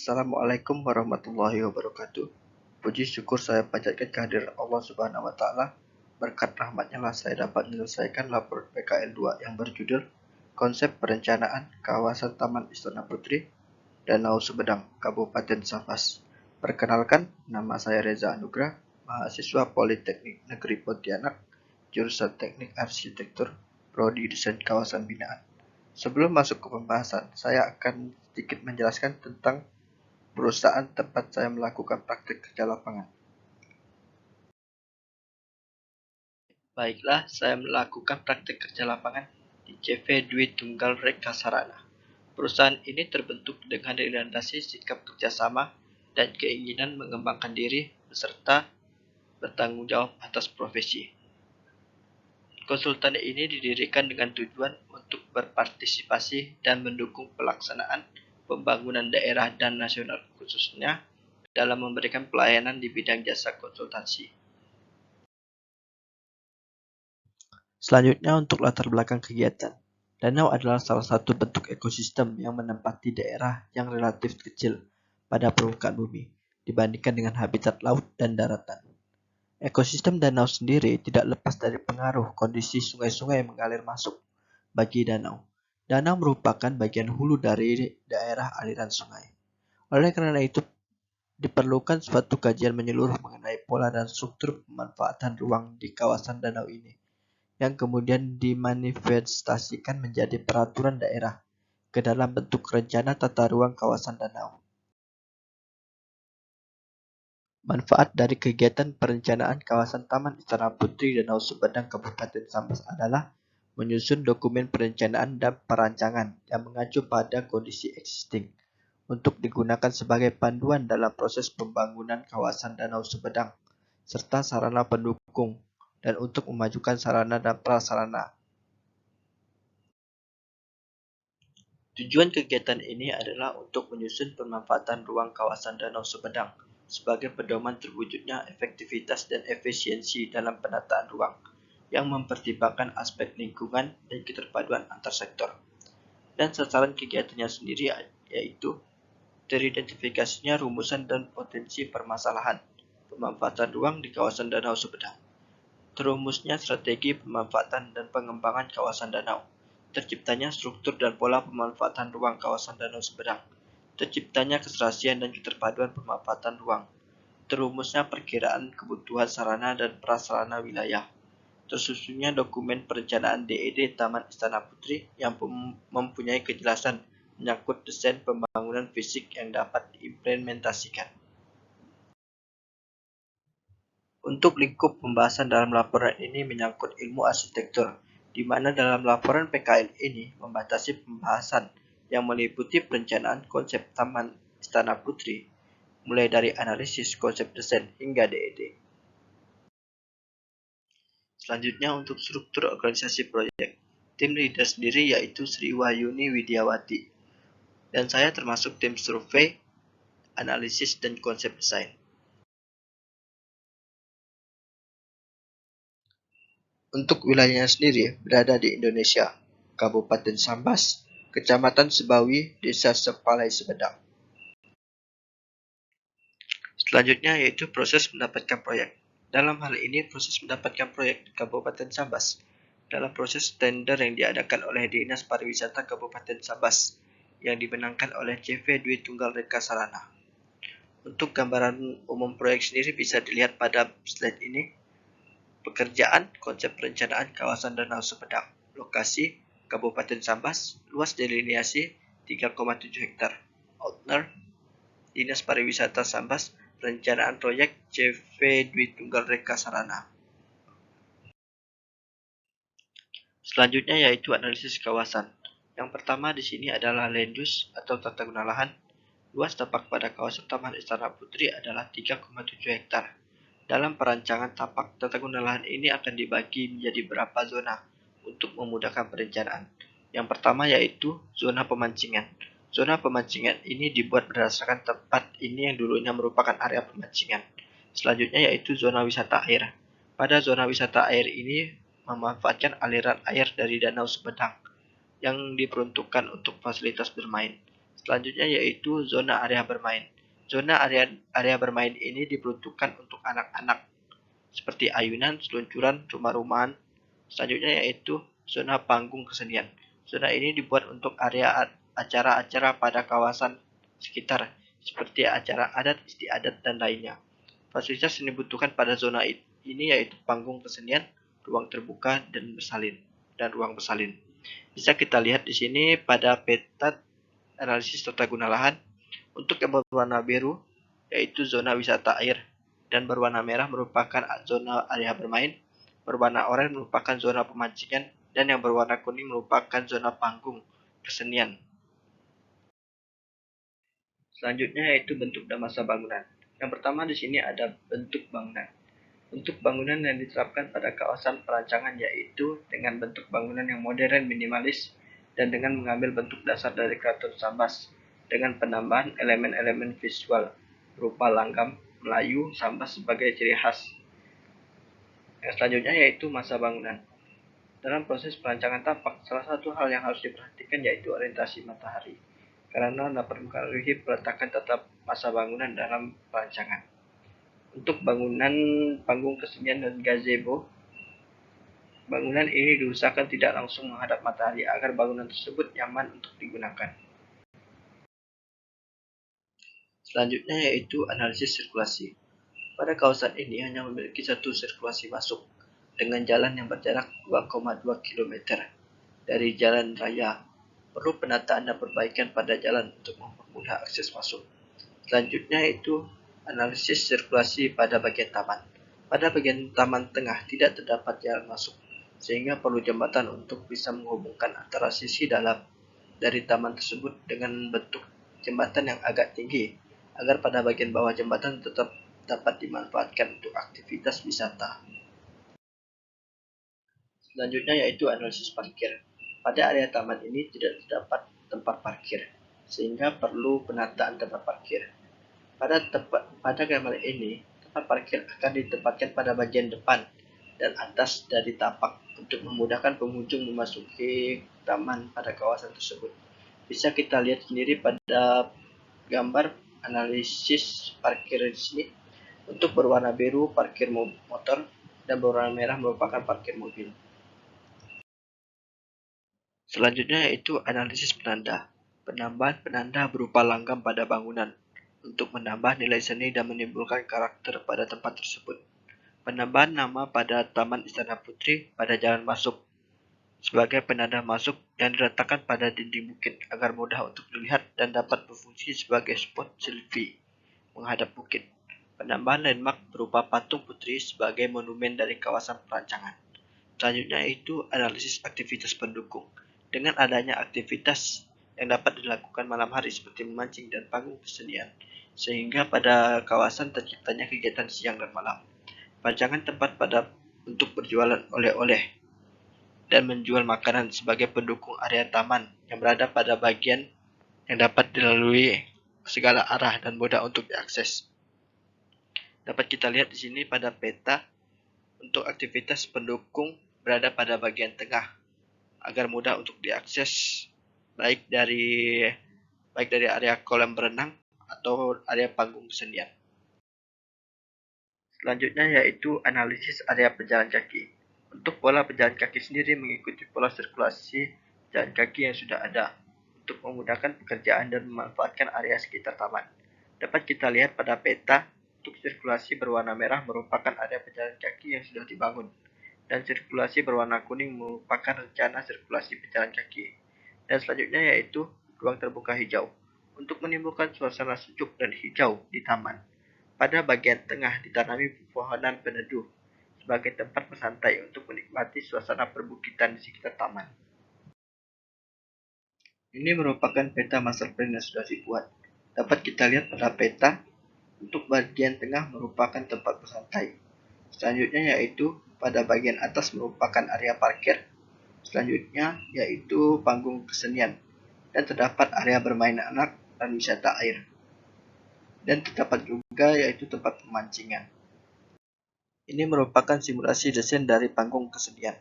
Assalamualaikum warahmatullahi wabarakatuh. Puji syukur saya panjatkan kehadiran Allah Subhanahu wa Ta'ala. Berkat rahmatnya lah saya dapat menyelesaikan laporan PKL 2 yang berjudul Konsep Perencanaan Kawasan Taman Istana Putri, Danau Sumedang, Kabupaten Sambas. Perkenalkan, nama saya Reza Anugrah, mahasiswa Politeknik Negeri Pontianak, jurusan Teknik Arsitektur, Prodi Desain Kawasan Binaan. Sebelum masuk ke pembahasan, saya akan sedikit menjelaskan tentang perusahaan tempat saya melakukan praktik kerja lapangan. Baiklah, saya melakukan praktik kerja lapangan di CV Dwi Tunggal Reka Sarana. Perusahaan ini terbentuk dengan dilandasi sikap kerjasama dan keinginan mengembangkan diri beserta bertanggung jawab atas profesi. Konsultan ini didirikan dengan tujuan untuk berpartisipasi dan mendukung pelaksanaan pembangunan daerah dan nasional, khususnya dalam memberikan pelayanan di bidang jasa konsultansi. Selanjutnya, untuk latar belakang kegiatan. Danau adalah salah satu bentuk ekosistem yang menempati daerah yang relatif kecil pada permukaan bumi dibandingkan dengan habitat laut dan daratan. Ekosistem danau sendiri tidak lepas dari pengaruh kondisi sungai-sungai yang mengalir masuk bagi danau. Danau merupakan bagian hulu dari daerah aliran sungai. Oleh karena itu, diperlukan suatu kajian menyeluruh mengenai pola dan struktur pemanfaatan ruang di kawasan danau ini, yang kemudian dimanifestasikan menjadi peraturan daerah ke dalam bentuk rencana tata ruang kawasan danau. Manfaat dari kegiatan perencanaan kawasan Taman Istana Putri Danau Sumedang Kabupaten Sambas adalah menyusun dokumen perencanaan dan perancangan yang mengacu pada kondisi existing untuk digunakan sebagai panduan dalam proses pembangunan kawasan Danau Sumedang serta sarana pendukung dan untuk memajukan sarana dan prasarana. Tujuan kegiatan ini adalah untuk menyusun pemanfaatan ruang kawasan Danau Sumedang sebagai pedoman terwujudnya efektivitas dan efisiensi dalam penataan ruang yang mempertimbangkan aspek lingkungan dan keterpaduan antar sektor. Dan sasaran kegiatannya sendiri yaitu teridentifikasinya rumusan dan potensi permasalahan pemanfaatan ruang di kawasan Danau Sumedang, terumusnya strategi pemanfaatan dan pengembangan kawasan danau, terciptanya struktur dan pola pemanfaatan ruang kawasan Danau Sumedang, terciptanya keserasian dan keterpaduan pemanfaatan ruang, terumusnya perkiraan kebutuhan sarana dan prasarana wilayah, tersusunnya dokumen perencanaan DED Taman Istana Putri yang mempunyai kejelasan menyangkut desain pembangunan fisik yang dapat diimplementasikan. Untuk lingkup pembahasan dalam laporan ini menyangkut ilmu arsitektur, di mana dalam laporan PKL ini membatasi pembahasan yang meliputi perencanaan konsep Taman Istana Putri, mulai dari analisis konsep desain hingga DED. Selanjutnya untuk struktur organisasi proyek. Tim leader sendiri yaitu Sri Wahyuni Widiawati, dan saya termasuk tim survei, analisis, dan konsep desain. Untuk wilayahnya sendiri berada di Indonesia, Kabupaten Sambas, Kecamatan Sebawi, Desa Sepalai Sumedang. Selanjutnya yaitu proses mendapatkan proyek. Dalam hal ini proses mendapatkan proyek di Kabupaten Sambas dalam proses tender yang diadakan oleh Dinas Pariwisata Kabupaten Sambas yang dimenangkan oleh CV Dwi Tunggal Reka Sarana. Untuk gambaran umum proyek sendiri bisa dilihat pada slide ini. Pekerjaan konsep perencanaan kawasan Danau Sumedang. Lokasi Kabupaten Sambas, luas delineasi 3,7 hektar. Owner Dinas Pariwisata Sambas, perencanaan proyek CV Dwi Tunggal Reka Sarana. Selanjutnya yaitu analisis kawasan. Yang pertama di sini adalah land use atau tata guna lahan. Luas tapak pada kawasan Taman Istana Putri adalah 3,7 hektar. Dalam perancangan tapak tata guna lahan ini akan dibagi menjadi beberapa zona untuk memudahkan perencanaan. Yang pertama yaitu zona pemancingan. Zona pemancingan ini dibuat berdasarkan tempat ini yang dulunya merupakan area pemancingan. Selanjutnya yaitu zona wisata air. Pada zona wisata air ini memanfaatkan aliran air dari Danau Sumedang yang diperuntukkan untuk fasilitas bermain. Selanjutnya yaitu zona area bermain. Zona area bermain ini diperuntukkan untuk anak-anak seperti ayunan, seluncuran, rumah-rumahan. Selanjutnya yaitu zona panggung kesenian. Zona ini dibuat untuk area acara-acara pada kawasan sekitar seperti acara adat, istiadat, dan lainnya. Fasilitas yang dibutuhkan pada zona ini yaitu panggung kesenian, ruang terbuka, dan ruang bersalin. Bisa kita lihat di sini pada peta analisis tata guna lahan. Untuk yang berwarna biru yaitu zona wisata air dan berwarna merah merupakan zona area bermain, berwarna oranye merupakan zona pemancingan, dan yang berwarna kuning merupakan zona panggung kesenian. Selanjutnya yaitu bentuk dan masa bangunan. Yang pertama di sini ada bentuk bangunan. Bentuk bangunan yang diterapkan pada kawasan perancangan yaitu dengan bentuk bangunan yang modern minimalis dan dengan mengambil bentuk dasar dari Keraton Sambas dengan penambahan elemen-elemen visual berupa langgam Melayu Sambas sebagai ciri khas. Yang selanjutnya yaitu masa bangunan. Dalam proses perancangan tapak, salah satu hal yang harus diperhatikan yaitu orientasi matahari, karena dapat mempengaruhi peletakan tetap masa bangunan dalam perancangan. Untuk bangunan panggung kesenian dan gazebo, bangunan ini diusahakan tidak langsung menghadap matahari agar bangunan tersebut nyaman untuk digunakan. Selanjutnya yaitu analisis sirkulasi. Pada kawasan ini hanya memiliki satu sirkulasi masuk dengan jalan yang berjarak 2,2 km dari jalan raya. Perlu penataan dan perbaikan pada jalan untuk mempermudah akses masuk. Selanjutnya yaitu analisis sirkulasi pada bagian taman. Pada bagian taman tengah tidak terdapat jalan masuk, sehingga perlu jembatan untuk bisa menghubungkan antara sisi dalam dari taman tersebut dengan bentuk jembatan yang agak tinggi, agar pada bagian bawah jembatan tetap dapat dimanfaatkan untuk aktivitas wisata. Selanjutnya yaitu analisis parkir. Pada area taman ini tidak terdapat tempat parkir, sehingga perlu penataan tempat parkir. Pada gambar ini, tempat parkir akan ditempatkan pada bagian depan dan atas dari tapak untuk memudahkan pengunjung memasuki taman pada kawasan tersebut. Bisa kita lihat sendiri pada gambar analisis parkir di sini. Untuk berwarna biru parkir motor dan berwarna merah merupakan parkir mobil. Selanjutnya yaitu analisis penanda. Penambahan penanda berupa langgam pada bangunan untuk menambah nilai seni dan menimbulkan karakter pada tempat tersebut. Penambahan nama pada Taman Istana Putri pada jalan masuk sebagai penanda masuk yang diletakkan pada dinding bukit agar mudah untuk dilihat dan dapat berfungsi sebagai spot selfie menghadap bukit. Penambahan landmark berupa patung putri sebagai monumen dari kawasan perancangan. Selanjutnya yaitu analisis aktivitas pendukung. Dengan adanya aktivitas yang dapat dilakukan malam hari seperti memancing dan panggung kesenian, sehingga pada kawasan terciptanya kegiatan siang dan malam. Perancangan tempat untuk berjualan oleh-oleh dan menjual makanan sebagai pendukung area taman yang berada pada bagian yang dapat dilalui segala arah dan mudah untuk diakses. Dapat kita lihat di sini pada peta untuk aktivitas pendukung berada pada bagian tengah agar mudah untuk diakses baik dari area kolam berenang atau area panggung kesenian. Selanjutnya yaitu analisis area pejalan kaki. Untuk pola pejalan kaki sendiri mengikuti pola sirkulasi jalan kaki yang sudah ada untuk memudahkan pekerjaan dan memanfaatkan area sekitar taman. Dapat kita lihat pada peta untuk sirkulasi berwarna merah merupakan area pejalan kaki yang sudah dibangun, dan sirkulasi berwarna kuning merupakan rencana sirkulasi pejalan kaki. Dan selanjutnya yaitu ruang terbuka hijau untuk menimbulkan suasana sejuk dan hijau di taman. Pada bagian tengah ditanami pepohonan peneduh sebagai tempat bersantai untuk menikmati suasana perbukitan di sekitar taman. Ini merupakan peta master plan yang sudah dibuat. Dapat kita lihat pada peta untuk bagian tengah merupakan tempat bersantai. Selanjutnya yaitu pada bagian atas merupakan area parkir. Selanjutnya yaitu panggung kesenian dan terdapat area bermain anak dan wisata air. Dan terdapat juga yaitu tempat pemancingan. Ini merupakan simulasi desain dari panggung kesenian.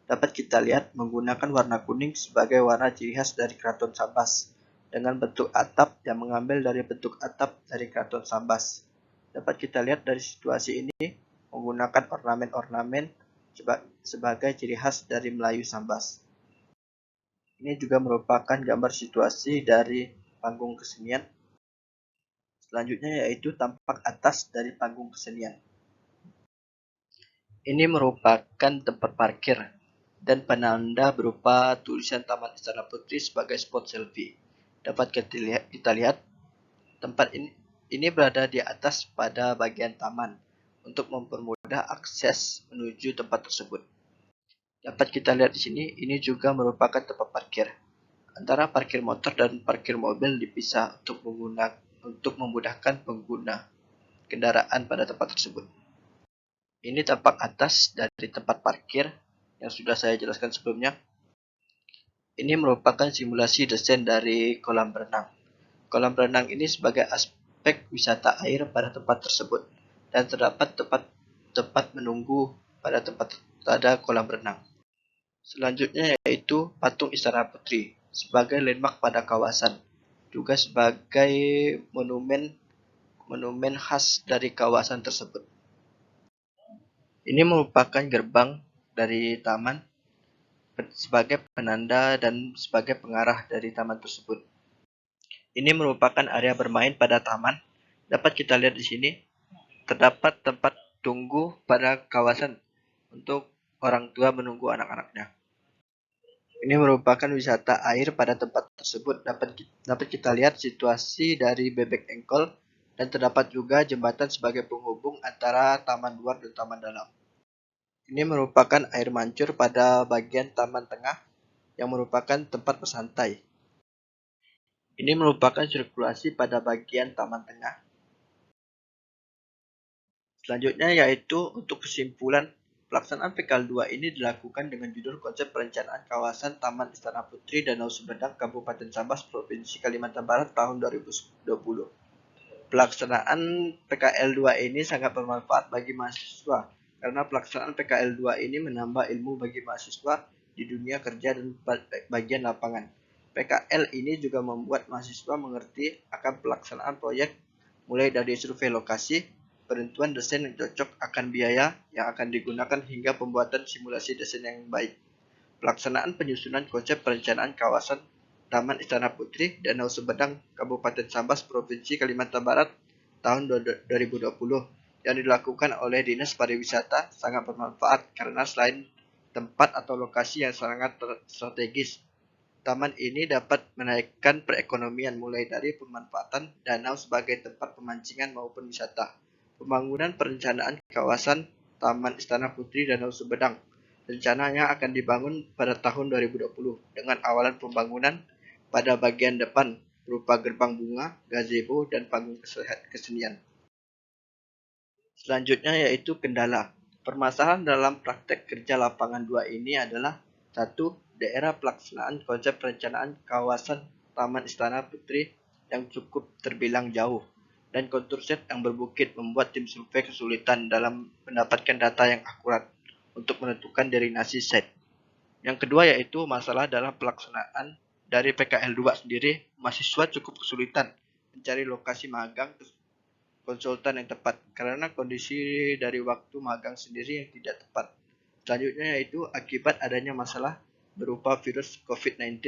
Dapat kita lihat menggunakan warna kuning sebagai warna ciri khas dari Keraton Sambas dengan bentuk atap yang mengambil dari bentuk atap dari Keraton Sambas. Dapat kita lihat dari situasi ini menggunakan ornamen-ornamen sebagai ciri khas dari Melayu Sambas. Ini juga merupakan gambar situasi dari panggung kesenian. Selanjutnya yaitu tampak atas dari panggung kesenian. Ini merupakan tempat parkir dan penanda berupa tulisan Taman Istana Putri sebagai spot selfie. Dapat kita lihat tempat ini berada di atas pada bagian taman untuk mempermudah akses menuju tempat tersebut. Dapat kita lihat di sini, ini juga merupakan tempat parkir. Antara parkir motor dan parkir mobil dipisah untuk memudahkan pengguna kendaraan pada tempat tersebut. Ini tampak atas dari tempat parkir yang sudah saya jelaskan sebelumnya. Ini merupakan simulasi desain dari kolam renang. Kolam renang ini sebagai aspek wisata air pada tempat tersebut dan terdapat tempat menunggu pada kolam renang. Selanjutnya yaitu patung Istana Putri sebagai landmark pada kawasan, juga sebagai monumen khas dari kawasan tersebut. Ini merupakan gerbang dari taman sebagai penanda dan sebagai pengarah dari taman tersebut. Ini merupakan area bermain pada taman. Dapat kita lihat di sini, terdapat tempat tunggu pada kawasan untuk orang tua menunggu anak-anaknya. Ini merupakan wisata air pada tempat tersebut. Dapat kita lihat situasi dari bebek engkol dan terdapat juga jembatan sebagai penghubung antara taman luar dan taman dalam. Ini merupakan air mancur pada bagian taman tengah yang merupakan tempat bersantai. Ini merupakan sirkulasi pada bagian taman tengah. Selanjutnya yaitu untuk kesimpulan, pelaksanaan PKL 2 ini dilakukan dengan judul Konsep Perencanaan Kawasan Taman Istana Putri Danau Sumedang Kabupaten Sambas Provinsi Kalimantan Barat tahun 2020. Pelaksanaan PKL 2 ini sangat bermanfaat bagi mahasiswa karena pelaksanaan PKL 2 ini menambah ilmu bagi mahasiswa di dunia kerja dan bagian lapangan. PKL ini juga membuat mahasiswa mengerti akan pelaksanaan proyek mulai dari survei lokasi, penentuan desain yang cocok akan biaya yang akan digunakan hingga pembuatan simulasi desain yang baik. Pelaksanaan penyusunan konsep perencanaan kawasan Taman Istana Putri Danau Sumedang Kabupaten Sambas Provinsi Kalimantan Barat tahun 2020 yang dilakukan oleh Dinas Pariwisata sangat bermanfaat karena selain tempat atau lokasi yang sangat strategis, taman ini dapat menaikkan perekonomian mulai dari pemanfaatan danau sebagai tempat pemancingan maupun wisata. Pembangunan perencanaan kawasan Taman Istana Putri Danau Sumedang rencananya akan dibangun pada tahun 2020 dengan awalan pembangunan pada bagian depan berupa gerbang bunga, gazebo, dan panggung kesenian. Selanjutnya yaitu kendala. Permasalahan dalam praktek kerja lapangan 2 ini adalah 1. Daerah pelaksanaan konsep perencanaan kawasan Taman Istana Putri yang cukup terbilang jauh dan kontur set yang berbukit membuat tim survei kesulitan dalam mendapatkan data yang akurat untuk menentukan destinasi set. Yang kedua yaitu masalah dalam pelaksanaan dari PKL 2 sendiri, mahasiswa cukup kesulitan mencari lokasi magang konsultan yang tepat karena kondisi dari waktu magang sendiri yang tidak tepat. Selanjutnya yaitu akibat adanya masalah berupa virus COVID-19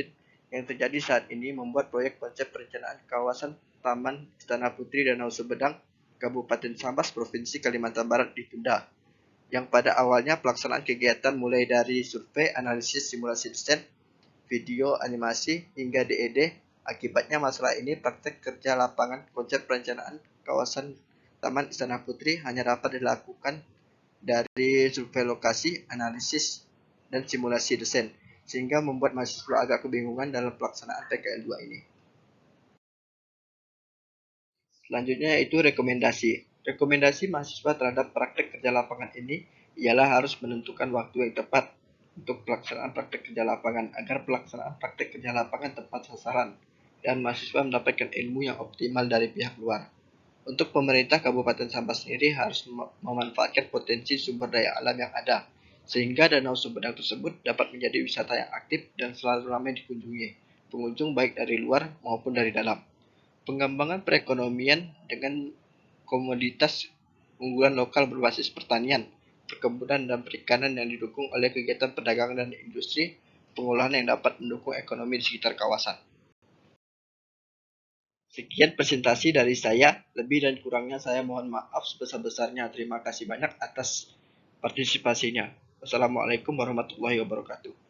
yang terjadi saat ini membuat proyek konsep perencanaan kawasan Taman Istana Putri Danau Sumedang Kabupaten Sambas Provinsi Kalimantan Barat ditunda. Yang pada awalnya pelaksanaan kegiatan mulai dari survei, analisis, simulasi desain, video, animasi, hingga DED. Akibatnya masalah ini praktek kerja lapangan konsep perencanaan kawasan Taman Istana Putri hanya dapat dilakukan dari survei lokasi, analisis, dan simulasi desain, sehingga membuat mahasiswa agak kebingungan dalam pelaksanaan PKL 2 ini. Selanjutnya yaitu rekomendasi. Rekomendasi mahasiswa terhadap praktek kerja lapangan ini ialah harus menentukan waktu yang tepat untuk pelaksanaan praktek kerja lapangan agar pelaksanaan praktek kerja lapangan tepat sasaran dan mahasiswa mendapatkan ilmu yang optimal dari pihak luar. Untuk pemerintah Kabupaten Sambas sendiri harus memanfaatkan potensi sumber daya alam yang ada, sehingga Danau Sumedang tersebut dapat menjadi wisata yang aktif dan selalu ramai dikunjungi. pengunjung baik dari luar maupun dari dalam. Pengembangan perekonomian dengan komoditas unggulan lokal berbasis pertanian, perkebunan, dan perikanan yang didukung oleh kegiatan perdagangan dan industri pengolahan yang dapat mendukung ekonomi di sekitar kawasan. Sekian presentasi dari saya, lebih dan kurangnya saya mohon maaf sebesar-besarnya. Terima kasih banyak atas partisipasinya. Wassalamualaikum warahmatullahi wabarakatuh.